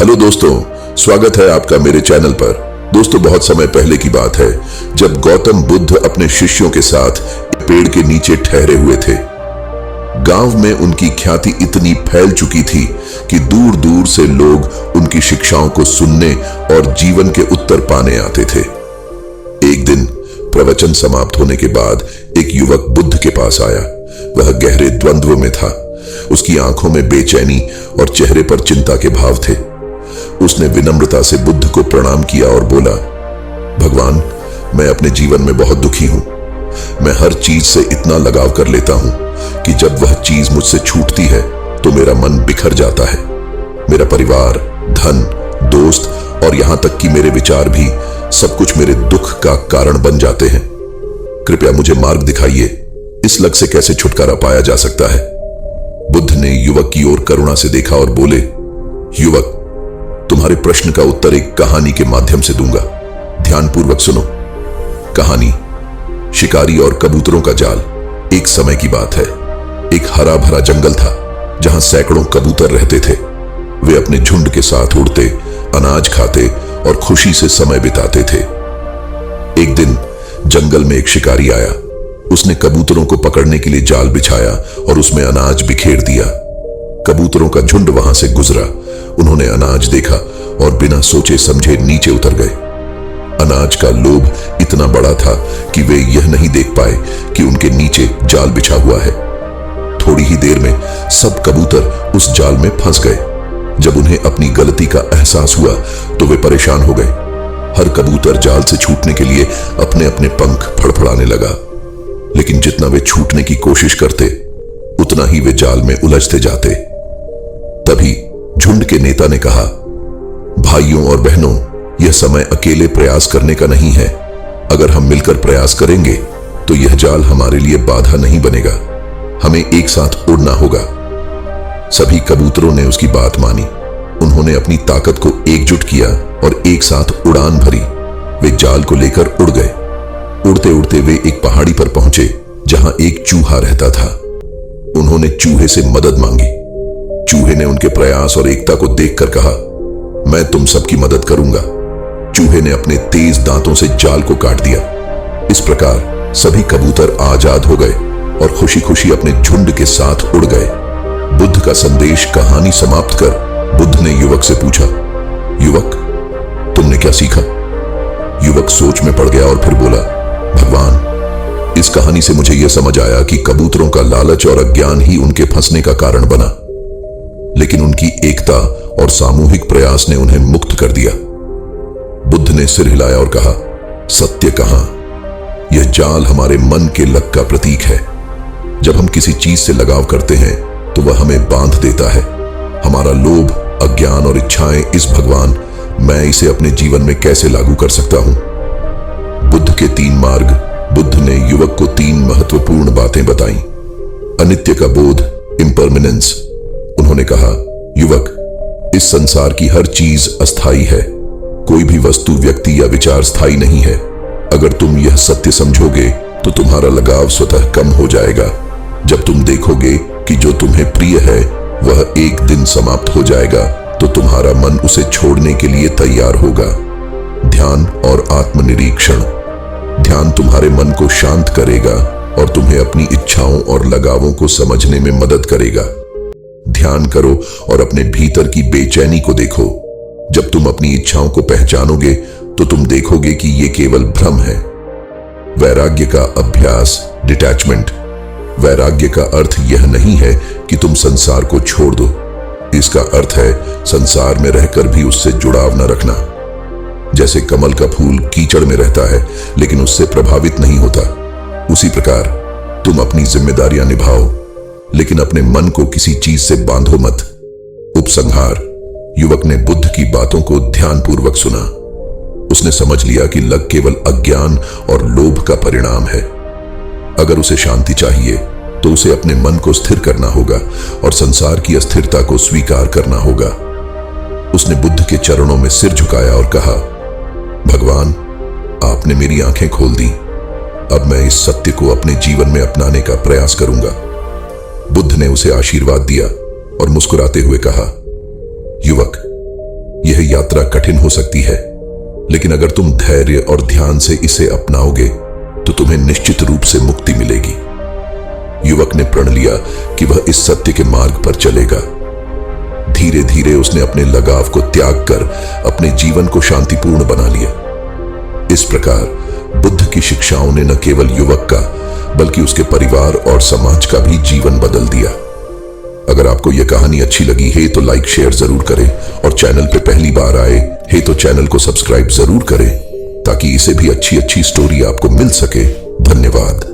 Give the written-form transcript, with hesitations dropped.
Hello दोस्तों, स्वागत है आपका मेरे चैनल पर। दोस्तों, बहुत समय पहले की बात है जब गौतम बुद्ध अपने शिष्यों के साथ पेड़ के नीचे ठहरे हुए थे। गांव में उनकी ख्याति इतनी फैल चुकी थी कि दूर दूर से लोग उनकी शिक्षाओं को सुनने और जीवन के उत्तर पाने आते थे। एक दिन प्रवचन समाप्त होने के बाद एक युवक बुद्ध के पास आया। वह गहरे द्वंद्व में था। उसकी आंखों में बेचैनी और चेहरे पर चिंता के भाव थे। उसने विनम्रता से बुद्ध को प्रणाम किया और बोला, भगवान, मैं अपने जीवन में बहुत दुखी हूं। मैं हर चीज से इतना लगाव कर लेता हूं कि जब वह चीज मुझसे छूटती है तो मेरा मन बिखर जाता है। मेरा परिवार, धन, दोस्त और यहां तक कि मेरे विचार भी सब कुछ मेरे दुख का कारण बन जाते हैं। कृपया मुझे मार्ग दिखाइए, इस लग से कैसे छुटकारा पाया जा सकता है। बुद्ध ने युवक की ओर करुणा से देखा और बोले, युवक, तुम्हारे प्रश्न का उत्तर एक कहानी के माध्यम से दूंगा। ध्यानपूर्वक सुनो। कहानी शिकारी और कबूतरों का जाल। एक समय की बात है। एक हरा भरा जंगल था जहां सैकड़ों कबूतर रहते थे। वे अपने झुंड के साथ उड़ते, अनाज खाते और खुशी से समय बिताते थे। एक दिन जंगल में एक शिकारी आया। उसने कबूतरों को पकड़ने के लिए जाल बिछाया और उसमें अनाज बिखेर दिया। कबूतरों का झुंड वहां से गुजरा। उन्होंने अनाज देखा और बिना सोचे समझे नीचे उतर गए। अनाज का लोभ इतना बड़ा था कि वे यह नहीं देख पाए कि उनके नीचे जाल बिछा हुआ है। थोड़ी ही देर में सब कबूतर उस जाल में फंस गए। जब उन्हें अपनी गलती का एहसास हुआ तो वे परेशान हो गए। हर कबूतर जाल से छूटने के लिए अपने अपने पंख फड़फड़ाने लगा, लेकिन जितना वे छूटने की कोशिश करते उतना ही वे जाल में उलझते जाते। तभी झुंड के नेता ने कहा, भाइयों और बहनों, यह समय अकेले प्रयास करने का नहीं है। अगर हम मिलकर प्रयास करेंगे तो यह जाल हमारे लिए बाधा नहीं बनेगा। हमें एक साथ उड़ना होगा। सभी कबूतरों ने उसकी बात मानी। उन्होंने अपनी ताकत को एकजुट किया और एक साथ उड़ान भरी। वे जाल को लेकर उड़ गए। उड़ते उड़ते वे एक पहाड़ी पर पहुंचे जहां एक चूहा रहता था। उन्होंने चूहे से मदद मांगी। चूहे ने उनके प्रयास और एकता को देखकर कहा, मैं तुम सबकी मदद करूंगा। चूहे ने अपने तेज दांतों से जाल को काट दिया। इस प्रकार सभी कबूतर आजाद हो गए और खुशी खुशी अपने झुंड के साथ उड़ गए। बुद्ध का संदेश कहानी समाप्त कर बुद्ध ने युवक से पूछा, युवक, तुमने क्या सीखा? युवक सोच में पड़ गया और फिर बोला, भगवान, इस कहानी से मुझे यह समझ आया कि कबूतरों का लालच और अज्ञान ही उनके फंसने का कारण बना, लेकिन उनकी एकता और सामूहिक प्रयास ने उन्हें मुक्त कर दिया। बुद्ध ने सिर हिलाया और कहा, सत्य कहां? यह जाल हमारे मन के लग का प्रतीक है। जब हम किसी चीज से लगाव करते हैं तो वह हमें बांध देता है। हमारा लोभ, अज्ञान और इच्छाएं, इस भगवान, मैं इसे अपने जीवन में कैसे लागू कर सकता हूं? बुद्ध के 3 मार्ग। बुद्ध ने युवक को 3 महत्वपूर्ण बातें बताई। अनित्य का बोध, इम्परमानेंस। उन्होंने कहा, युवक, इस संसार की हर चीज अस्थाई है। कोई भी वस्तु, व्यक्ति या विचार स्थायी नहीं है। अगर तुम यह सत्य समझोगे तो तुम्हारा लगाव स्वतः कम हो जाएगा। जब तुम देखोगे कि जो तुम्हें प्रिय है वह एक दिन समाप्त हो जाएगा तो तुम्हारा मन उसे छोड़ने के लिए तैयार होगा। ध्यान और आत्मनिरीक्षण। ध्यान तुम्हारे मन को शांत करेगा और तुम्हें अपनी इच्छाओं और लगावों को समझने में मदद करेगा। ध्यान करो और अपने भीतर की बेचैनी को देखो। जब तुम अपनी इच्छाओं को पहचानोगे तो तुम देखोगे कि ये केवल भ्रम है। वैराग्य का अभ्यास, डिटैचमेंट। वैराग्य का अर्थ यह नहीं है कि तुम संसार को छोड़ दो। इसका अर्थ है संसार में रहकर भी उससे जुड़ाव न रखना। जैसे कमल का फूल कीचड़ में रहता है लेकिन उससे प्रभावित नहीं होता, उसी प्रकार तुम अपनी जिम्मेदारियां निभाओ लेकिन अपने मन को किसी चीज से बांधो मत। उपसंहार। युवक ने बुद्ध की बातों को ध्यानपूर्वक सुना। उसने समझ लिया कि लग केवल अज्ञान और लोभ का परिणाम है। अगर उसे शांति चाहिए तो उसे अपने मन को स्थिर करना होगा और संसार की अस्थिरता को स्वीकार करना होगा। उसने बुद्ध के चरणों में सिर झुकाया और कहा, भगवान, आपने मेरी आंखें खोल दी। अब मैं इस सत्य को अपने जीवन में अपनाने का प्रयास करूंगा। बुद्ध ने उसे आशीर्वाद दिया और मुस्कुराते हुए कहा, युवक, यह यात्रा कठिन हो सकती है, लेकिन अगर तुम धैर्य और ध्यान से इसे अपनाओगे तो तुम्हें निश्चित रूप से मुक्ति मिलेगी। युवक ने प्रण लिया कि वह इस सत्य के मार्ग पर चलेगा। धीरे धीरे उसने अपने लगाव को त्याग कर अपने जीवन को शांतिपूर्ण बना लिया। इस प्रकार बुद्ध की शिक्षाओं ने न केवल युवक का बल्कि उसके परिवार और समाज का भी जीवन बदल दिया। अगर आपको यह कहानी अच्छी लगी है तो लाइक शेयर जरूर करें, और चैनल पे पहली बार आए है तो चैनल को सब्सक्राइब जरूर करें ताकि इसे भी अच्छी अच्छी स्टोरी आपको मिल सके। धन्यवाद।